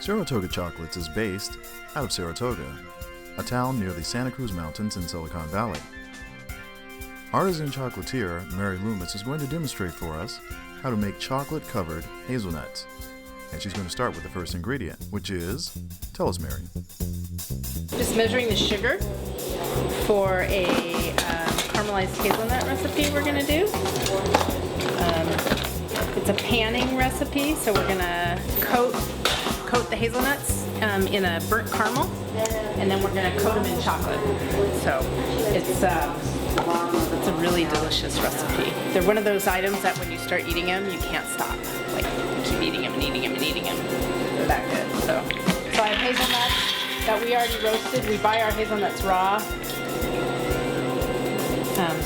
Saratoga Chocolates is based out of Saratoga, a town near the Santa Cruz Mountains in Silicon Valley. Artisan chocolatier Mary Loomis is going to demonstrate for us how to make chocolate-covered hazelnuts. And she's going to start with the first ingredient, which is, tell us, Mary. Just measuring the sugar for a caramelized hazelnut recipe we're going to do. It's a panning recipe, so we're going to coat the hazelnuts in a burnt caramel, and then we're going to coat them in chocolate. So it's a really delicious recipe. They're one of those items that when you start eating them, you can't stop. Like, you keep eating them and eating them and eating them. They're that good. So I have hazelnuts that we already roasted. We buy our hazelnuts raw.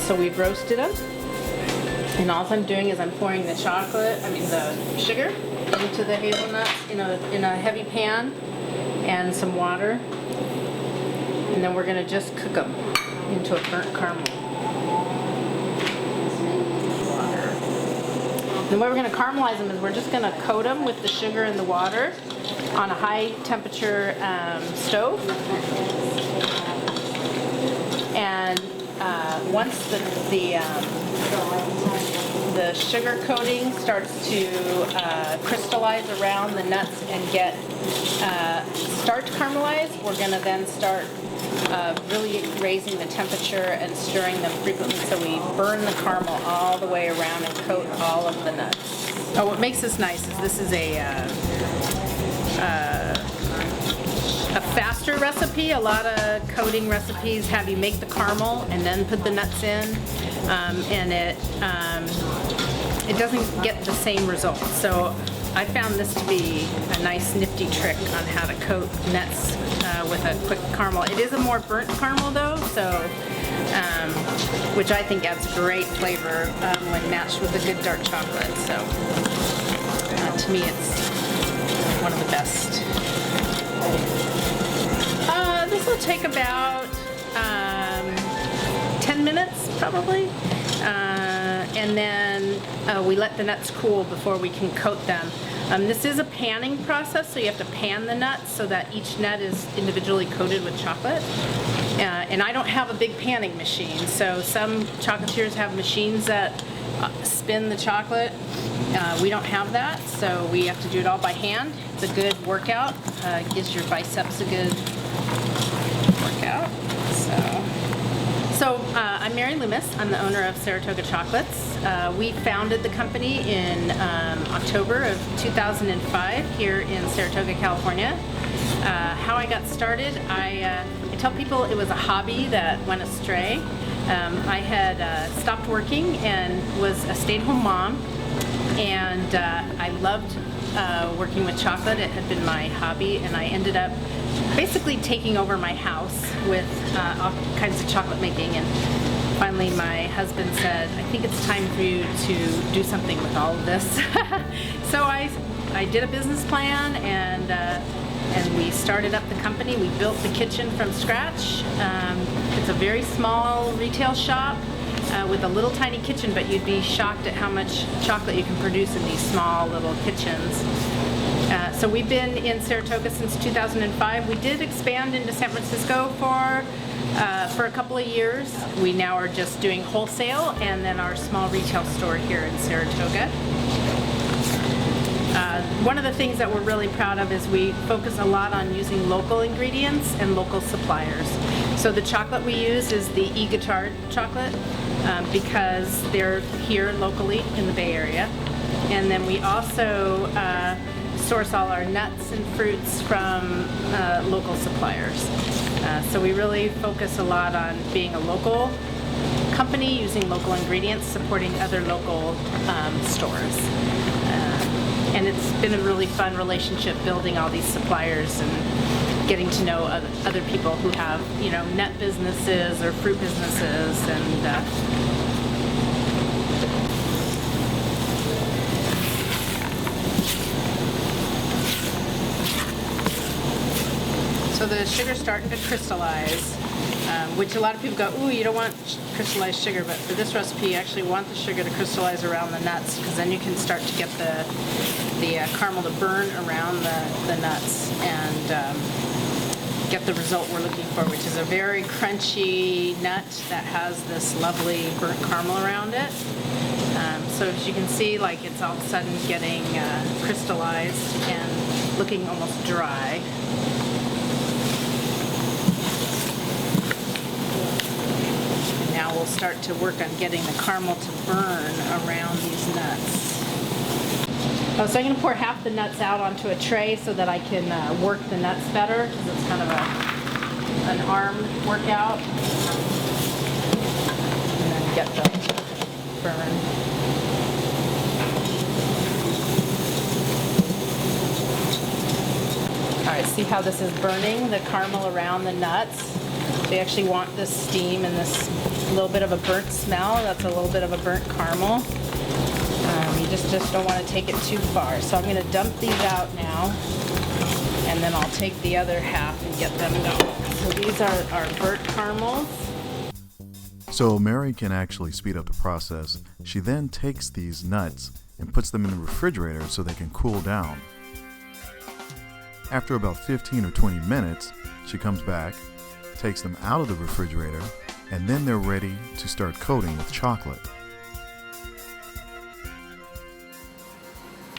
So we've roasted them. And all I'm doing is I'm pouring the sugar into the hazelnuts in a heavy pan and some water. And then we're going to just cook them into a burnt caramel. The way we're going to caramelize them is we're just going to coat them with the sugar and the water on a high temperature stove. And once the sugar coating starts to crystallize around the nuts and start to caramelize, we're going to then start really raising the temperature and stirring them frequently so we burn the caramel all the way around and coat all of the nuts. Oh, what makes this nice is this is a faster recipe. A lot of coating recipes have you make the caramel and then put the nuts in, and it doesn't get the same result. So I found this to be a nice nifty trick on how to coat nuts with a quick caramel. It is a more burnt caramel though, so which I think adds great flavor when matched with a good dark chocolate. So to me it's one of the best. This will take about 10 minutes probably. And then we let the nuts cool before we can coat them. This is a panning process, so you have to pan the nuts so that each nut is individually coated with chocolate. And I don't have a big panning machine, so some chocolatiers have machines that spin the chocolate. We don't have that, so we have to do it all by hand. It's a good workout. Gives your biceps a good workout. So I'm Mary Loomis. I'm the owner of Saratoga Chocolates. We founded the company in October of 2005 here in Saratoga, California. How I got started, I tell people it was a hobby that went astray. I had stopped working and was a stay-at-home mom, and I loved working with chocolate. It had been my hobby, and I ended up basically taking over my house with all kinds of chocolate making. And finally my husband said, I think it's time for you to do something with all of this. So I did a business plan, and we started up the company. We built the kitchen from scratch. It's a very small retail shop with a little tiny kitchen, but you'd be shocked at how much chocolate you can produce in these small little kitchens. So we've been in Saratoga since 2005. We did expand into San Francisco for a couple of years. We now are just doing wholesale and then our small retail store here in Saratoga. One of the things that we're really proud of is we focus a lot on using local ingredients and local suppliers. So the chocolate we use is the E-Guitar chocolate because they're here locally in the Bay Area. And then we also source all our nuts and fruits from local suppliers. So we really focus a lot on being a local company, using local ingredients, supporting other local stores. And it's been a really fun relationship building all these suppliers and getting to know other people who have, nut businesses or fruit businesses, and so the sugar's starting to crystallize. which a lot of people go, ooh, you don't want crystallized sugar, but for this recipe you actually want the sugar to crystallize around the nuts, because then you can start to get the caramel to burn around the nuts and get the result we're looking for, which is a very crunchy nut that has this lovely burnt caramel around it. So as you can see, like, it's all of a sudden getting crystallized and looking almost dry. And now we'll start to work on getting the caramel to burn around these nuts. Oh, so I'm going to pour half the nuts out onto a tray so that I can work the nuts better, because it's kind of an arm workout. And then get the burn. Alright, see how this is burning the caramel around the nuts? We actually want this steam and this little bit of a burnt smell. That's a little bit of a burnt caramel. You just don't want to take it too far. So I'm going to dump these out now, and then I'll take the other half and get them going. So these are our burnt caramels. So Mary can actually speed up the process. She then takes these nuts and puts them in the refrigerator so they can cool down. After about 15 or 20 minutes, she comes back, takes them out of the refrigerator, and then they're ready to start coating with chocolate.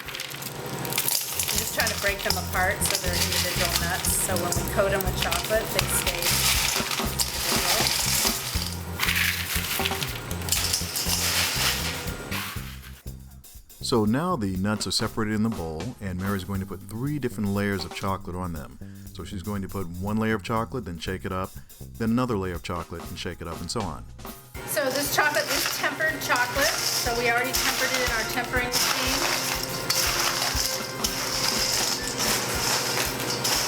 I'm just trying to break them apart so they're individual nuts, so when we coat them with chocolate, they stay individual. So now the nuts are separated in the bowl, and Mary's going to put 3 different layers of chocolate on them. So she's going to put 1 layer of chocolate, then shake it up, then another layer of chocolate, and shake it up, and so on. So this chocolate is tempered chocolate, so we already tempered it in our tempering machine.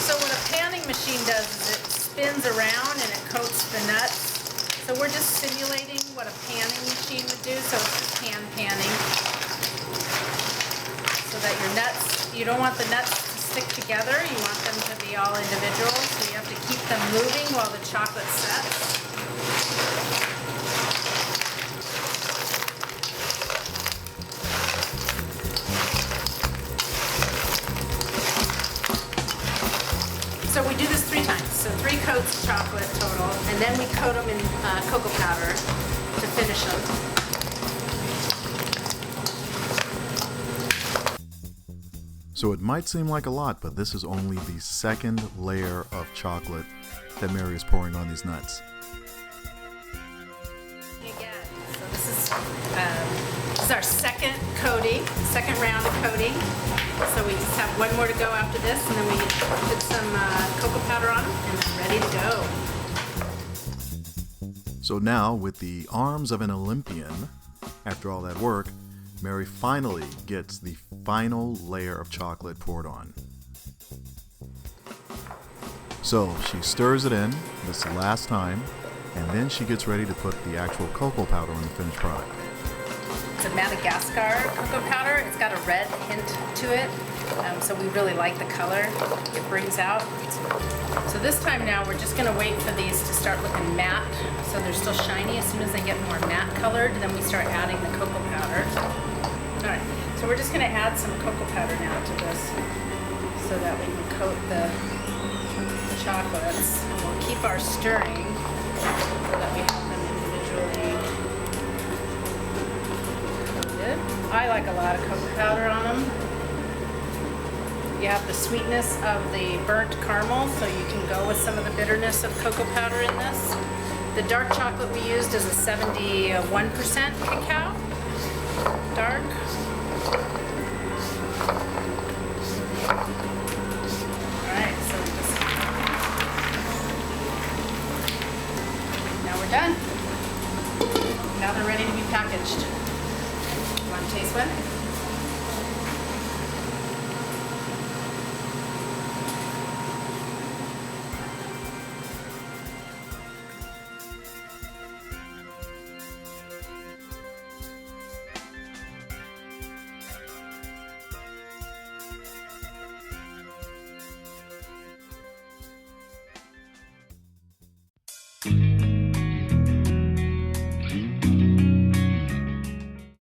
So what a panning machine does is it spins around and it coats the nuts. So we're just simulating what a panning machine would do, so it's just hand panning. So that your nuts, you don't want the nuts to stick together, you want them to be all individual, so you have to keep them moving while the chocolate sets. So we do this 3 times, so 3 coats of chocolate total, and then we coat them in cocoa powder to finish them. So it might seem like a lot, but this is only the 2nd layer of chocolate that Mary is pouring on these nuts. Again, so this is our 2nd coating, 2nd round of coating. So we just have 1 more to go after this, and then we put some cocoa powder on them, and then ready to go. So now, with the arms of an Olympian, after all that work, Mary finally gets the final layer of chocolate poured on. So she stirs it in this last time, and then she gets ready to put the actual cocoa powder on the finished product. It's a Madagascar cocoa powder. It's got a red hint to it, so we really like the color it brings out. So this time now we're just going to wait for these to start looking matte, so they're still shiny. As soon as they get more matte colored, then we start adding the cocoa powder. Alright, so we're just going to add some cocoa powder now to this so that we can coat the chocolates. And we'll keep our stirring so that we have them individually coated. I like a lot of cocoa powder on them. You have the sweetness of the burnt caramel, so you can go with some of the bitterness of cocoa powder in this. The dark chocolate we used is a 71% cacao. Dark. Alright, so now we're done. Now they're ready to be packaged. You want to taste one?